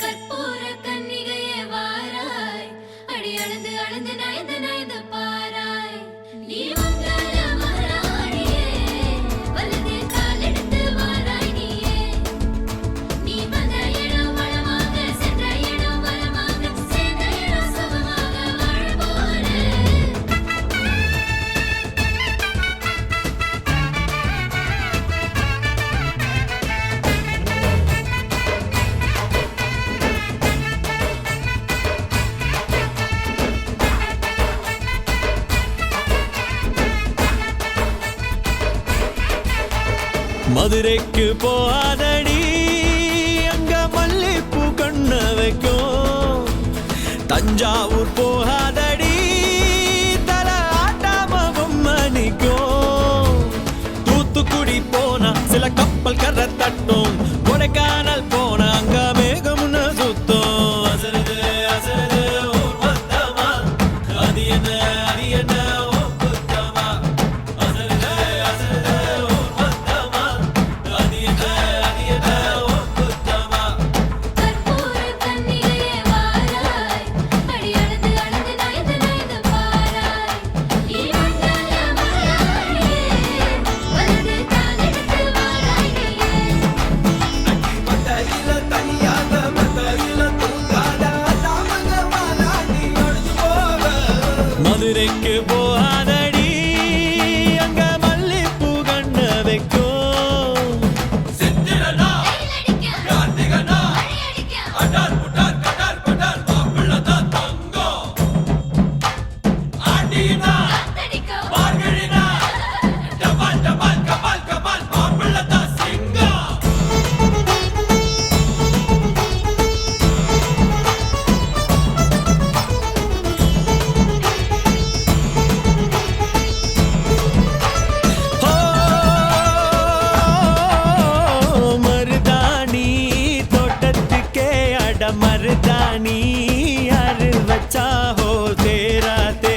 கற்பூர கன்னிகையே வாராய், அடி அளந்து அளந்து நயந்து நயந்து பாராய். நீ மங்கள மகாராணியே, வலது காலெடுத்து வாராய் நீயே. நீ வந்த இடம் வளமாக, சென்ற இடம் வளமாக, சேர்ந்த இடம் சுகமாக வாழ போறேன். மதுரைக்கு போகாதடி, அங்க மல்லிப்பூ கண்ண வைக்கும். தஞ்சாவூர் போகாதடி, தல ஆட்டாம பொம்மணிக்கும். தூத்துக்குடி போனா சில கப்பல் கரை தட்டும். கொடைக்கானல் போனா அங்க மேகம்னு சுத்தும். அசருது அசருது ஊர் மொத்தமா, அது என்ன அது என்ன ஓ குத்தமா. அசருது அசருது ஊர் மொத்தமா, அது என்ன அது என்ன ஓ குத்தமா. கற்பூர கன்னிகையே வாராய், அடி அளந்து அளந்து நயந்து நயந்து பாராய். நீ மங்கள மகாராணியே, வலது காலெடுத்து வாராய் நீயே. மத்தையில தனியாக மத்தையில தூங்காத தாமங்க வாழாடி ஒழிஞ்சு போக. மதுரைக்கு போகாதடி, அங்க மல்லிப்பூ கண்ண வைக்கும். சித்திரனா வெயிலடிக்க, கார்த்திகனா மழையடிக்க, அடார் புடார் கடார் படார் மாப்பிள்ளதான் தங்கம். ஆண்டினா காத்தடிக்க, மார்கழினா டபால் டபால் கபால் கபால் மாப்பிள்ளதான் சிங்கம். ஓ மருதாணி தோட்டத்துக்கே அட மருதாணி யாரு வச்சா ஹோ தேரா தே